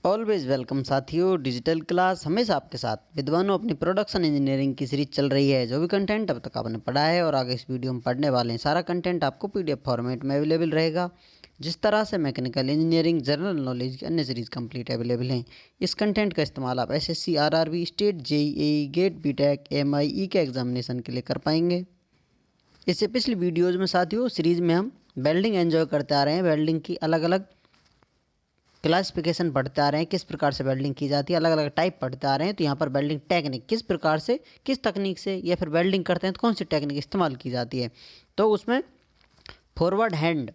Always welcome साथियों। Digital class हमेशा आपके साथ। विद्वानों, अपनी प्रोडक्शन इंजीनियरिंग की सीरीज चल रही है। जो भी कंटेंट अब तक आपने पढ़ा है और आगे इस वीडियो में पढ़ने वाले हैं, सारा कंटेंट आपको पीडीएफ फॉर्मेट में अवेलेबल रहेगा। जिस तरह से मैकेनिकल इंजीनियरिंग, जनरल नॉलेज की अन्य सीरीज कंप्लीट अवेलेबल हैं, इस कंटेंट का इस्तेमाल आप SSC, RRB, state, JEE, GATE, BTech, MIE के एग्जामिनेशन के लिए कर पाएंगे। इससे पिछली वीडियोज़ में साथियों सीरीज़ में हम वेल्डिंग एंजॉय करते आ रहे हैं। वेल्डिंग की अलग अलग क्लासिफिकेशन पढ़ते आ रहे हैं, किस प्रकार से वेल्डिंग की जाती है, अलग अलग टाइप पढ़ते आ रहे हैं। तो यहाँ पर वेल्डिंग टेक्निक किस प्रकार से, किस तकनीक से या फिर वेल्डिंग करते हैं तो कौन सी टेक्निक इस्तेमाल की जाती है। तो उसमें फॉरवर्ड हैंड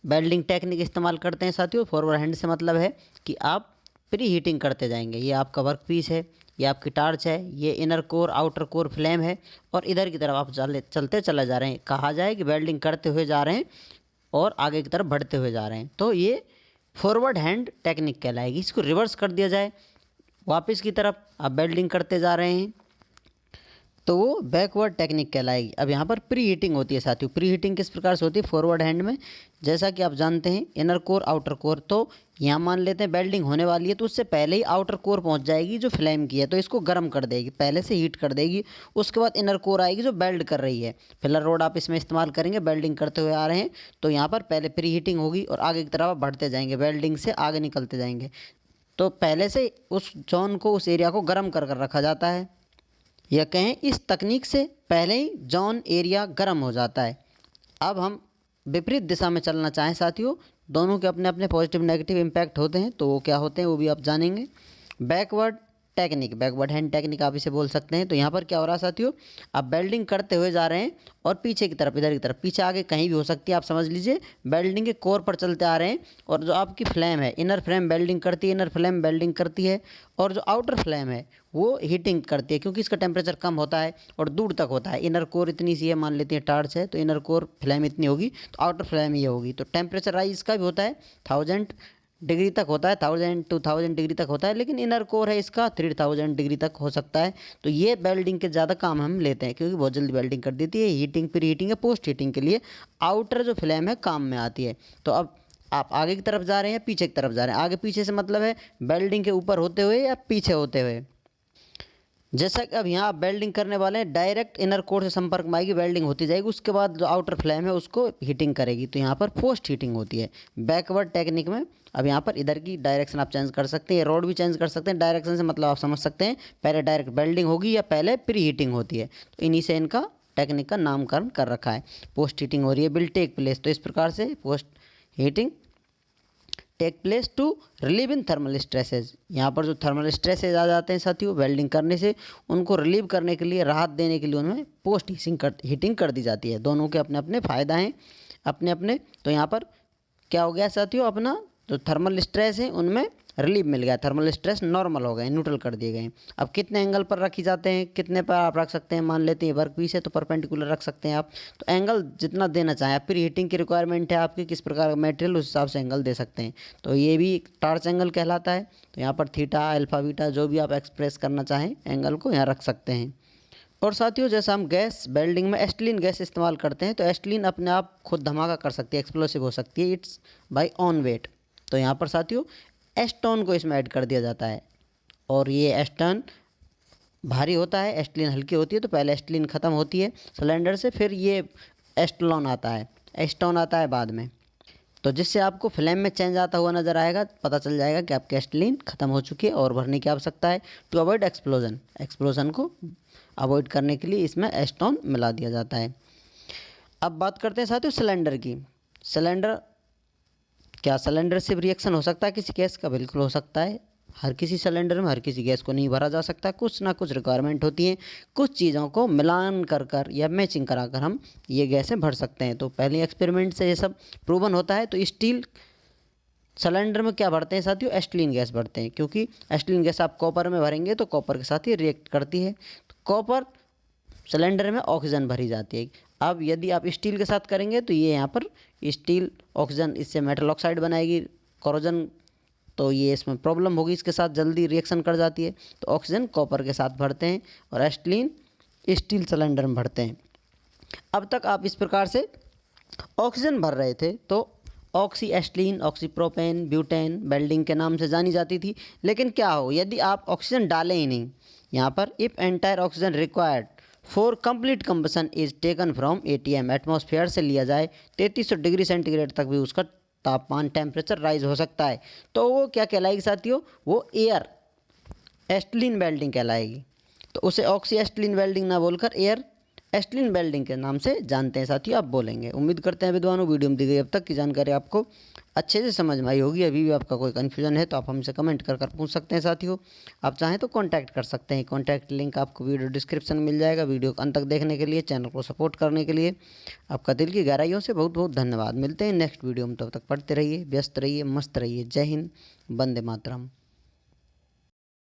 वेल्डिंग टेक्निक इस्तेमाल करते हैं साथियों। फॉरवर्ड हैंड से मतलब है कि आप प्री हीटिंग करते जाएंगे। ये आपका वर्क पीस है, ये आपकी टार्च है, ये inner core outer core flame है, और इधर की तरफ आप चलते चले जा रहे हैं। कहा जाए कि वेल्डिंग करते हुए जा रहे हैं और आगे की तरफ बढ़ते हुए जा रहे हैं, तो ये फॉरवर्ड हैंड टेक्निक कहलाएगी। इसको रिवर्स कर दिया जाए, वापस की तरफ आप वेल्डिंग करते जा रहे हैं, तो वो बैकवर्ड टेक्निक कहलाएगी। अब यहाँ पर प्री हीटिंग होती है साथियों। प्री हीटिंग किस प्रकार से होती है फॉरवर्ड हैंड में, जैसा कि आप जानते हैं इनर कोर आउटर कोर। तो यहाँ मान लेते हैं वेल्डिंग होने वाली है, तो उससे पहले ही आउटर कोर पहुँच जाएगी जो फ्लेम की है, तो इसको गर्म कर देगी, पहले से हीट कर देगी। उसके बाद इनर कोर आएगी जो वेल्ड कर रही है। फिलर रोड आप इसमें इस्तेमाल करेंगे, वेल्डिंग करते हुए आ रहे हैं, तो यहाँ पर पहले प्री हीटिंग होगी और आगे की तरफ आप बढ़ते जाएंगे, वेल्डिंग से आगे निकलते जाएंगे। तो पहले से उस जोन को, उस एरिया को गर्म कर रखा जाता है, या कहें इस तकनीक से पहले ही जोन एरिया गर्म हो जाता है। अब हम विपरीत दिशा में चलना चाहें साथियों, दोनों के अपने अपने पॉजिटिव नेगेटिव इम्पैक्ट होते हैं, तो वो क्या होते हैं वो भी आप जानेंगे। Backward technique, backward hand technique आप इसे बोल सकते हैं। तो यहाँ पर क्या हो रहा है साथियों, आप वेल्डिंग करते हुए जा रहे हैं और पीछे की तरफ, इधर की तरफ, पीछे आगे कहीं भी हो सकती है, आप समझ लीजिए वेल्डिंग के कोर पर चलते आ रहे हैं। और जो आपकी फ्लेम है, इनर फ्लेम वेल्डिंग करती है, इनर फ्लेम वेल्डिंग करती है, और जो आउटर फ्लेम है वो हीटिंग करती है, क्योंकि इसका टेम्परेचर कम होता है और दूर तक होता है। इनर कोर इतनी सी है, मान लेते हैं टार्च है, तो इनर कोर फ्लेम इतनी होगी, तो आउटर फ्लेम ये होगी। तो टेम्परेचर राइज इसका भी होता है, 1000 डिग्री तक होता है, 1000 to 2000 डिग्री तक होता है, लेकिन इनर कोर है इसका 3000 डिग्री तक हो सकता है। तो ये वेल्डिंग के ज़्यादा काम हम लेते हैं, क्योंकि बहुत जल्दी वेल्डिंग कर देती है। हीटिंग, प्री हीटिंग या पोस्ट हीटिंग के लिए आउटर जो फ्लेम है काम में आती है। तो अब आप आगे की तरफ जा रहे हैं, पीछे की तरफ जा रहे हैं। आगे पीछे से मतलब है वेल्डिंग के ऊपर होते हुए या पीछे होते हुए। जैसा कि अब यहाँ आप वेल्डिंग करने वाले हैं, डायरेक्ट इनर कोर से संपर्क में आएगी, वेल्डिंग होती जाएगी, उसके बाद जो आउटर फ्लेम है उसको हीटिंग करेगी, तो यहाँ पर पोस्ट हीटिंग होती है बैकवर्ड टेक्निक में। अब यहाँ पर इधर की डायरेक्शन आप चेंज कर सकते हैं, रोड भी चेंज कर सकते हैं। डायरेक्शन से मतलब आप समझ सकते हैं, पहले डायरेक्ट वेल्डिंग होगी या पहले प्री हीटिंग होती है, तो इन्हीं से इनका टेक्निक का नामकरण कर रखा है। पोस्ट हीटिंग हो रही है, विल टेक प्लेस, तो इस प्रकार से post heating take place to relieve in thermal stresses. यहाँ पर जो थर्मल स्ट्रेसेज आ जाते हैं साथियों वेल्डिंग करने से, उनको रिलीव करने के लिए, राहत देने के लिए उनमें पोस्ट हीटिंग कर दी जाती है। दोनों के अपने अपने फ़ायदा हैं, अपने अपने। तो यहाँ पर क्या हो गया साथियों, अपना जो थर्मल स्ट्रेस है उनमें रिलीफ मिल गया, थर्मल स्ट्रेस नॉर्मल हो गए, न्यूट्रल कर दिए गए। अब कितने एंगल पर रखी जाते हैं, कितने पर आप रख सकते हैं, मान लेते हैं वर्क पीस है तो परपेंडिकुलर रख सकते हैं आप, तो एंगल जितना देना चाहें। प्री हीटिंग की रिक्वायरमेंट है आपकी, किस प्रकार का मटेरियल, उस हिसाब से एंगल दे सकते हैं। तो ये भी टार्च एंगल कहलाता है। तो यहाँ पर थीटा, अल्फा, बीटा, जो भी आप एक्सप्रेस करना चाहें एंगल को यहाँ रख सकते हैं। और साथियों जैसा हम गैस वेल्डिंग में एस्टिलीन गैस इस्तेमाल करते हैं, तो एस्टिलीन अपने आप खुद धमाका कर सकती है, एक्सप्लोसिव हो सकती है, इट्स बाय ऑन वेट। तो यहाँ पर साथियों एस्टोन को इसमें ऐड कर दिया जाता है, और ये एस्टोन भारी होता है, एस्टिलीन हल्की होती है। तो पहले एस्टिलीन ख़त्म होती है सिलेंडर से, फिर ये एस्टोन आता है, एस्टोन आता है बाद में। तो जिससे आपको फ्लेम में चेंज आता हुआ नज़र आएगा, पता चल जाएगा कि आपकी एस्टिलीन ख़त्म हो चुकी है और भरने की आवश्यकता है। टू अवॉइड एक्सप्लोजन, एक्सप्लोजन को अवॉइड करने के लिए इसमें एस्टोन मिला दिया जाता है। अब बात करते हैं साथियों सिलेंडर की। सिलेंडर, क्या सिलेंडर से रिएक्शन हो सकता है किसी गैस का? बिल्कुल हो सकता है। हर किसी सिलेंडर में हर किसी गैस को नहीं भरा जा सकता, कुछ ना कुछ रिक्वायरमेंट होती है, कुछ चीज़ों को मिलान कर या मैचिंग कराकर हम ये गैसें भर सकते हैं। तो पहले एक्सपेरिमेंट से ये सब प्रूवन होता है। तो स्टील सिलेंडर में क्या भरते हैं साथियों, एस्टिलीन गैस भरते हैं, क्योंकि एस्टिलीन गैस आप कॉपर में भरेंगे तो कॉपर के साथ ही रिएक्ट करती है। तो कॉपर सिलेंडर में ऑक्सीजन भरी जाती है। अब यदि आप स्टील के साथ करेंगे तो ये यहाँ पर स्टील ऑक्सीजन, इससे मेटल ऑक्साइड बनाएगी, कोरोजन, तो ये इसमें प्रॉब्लम होगी, इसके साथ जल्दी रिएक्शन कर जाती है। तो ऑक्सीजन कॉपर के साथ भरते हैं और एस्टिलीन स्टील सिलेंडर में भरते हैं। अब तक आप इस प्रकार से ऑक्सीजन भर रहे थे, तो ऑक्सी एस्टिलीन, ऑक्सीप्रोपेन, ब्यूटेन वेल्डिंग के नाम से जानी जाती थी। लेकिन क्या हो यदि आप ऑक्सीजन डालें ही नहीं, यहाँ पर if entire oxygen required for complete combustion is taken from ATM, atmosphere से लिया जाए 3300 डिग्री सेंटीग्रेड तक भी उसका तापमान टेम्परेचर राइज हो सकता है, तो वो क्या कहलाएगी साथियों, वो एयर एस्टिलीन वेल्डिंग कहलाएगी। तो उसे ऑक्सी एस्टिलीन वेल्डिंग ना बोलकर एयर एस्टिलीन वेल्डिंग के नाम से जानते हैं साथियों, आप बोलेंगे। उम्मीद करते हैं विद्वानों वीडियो में दी गई अब तक की जानकारी आपको अच्छे से समझ में आई होगी। अभी भी आपका कोई कन्फ्यूजन है तो आप हमसे कमेंट कर पूछ सकते हैं साथियों। आप चाहें तो कांटेक्ट कर सकते हैं, कांटेक्ट लिंक आपको वीडियो डिस्क्रिप्शन में मिल जाएगा। वीडियो को अंत तक देखने के लिए, चैनल को सपोर्ट करने के लिए आपका दिल की गहराइयों से बहुत बहुत धन्यवाद। मिलते हैं नेक्स्ट वीडियो में, तब तक पढ़ते रहिए, व्यस्त रहिए, मस्त रहिए। जय हिंद, वंदे मातरम।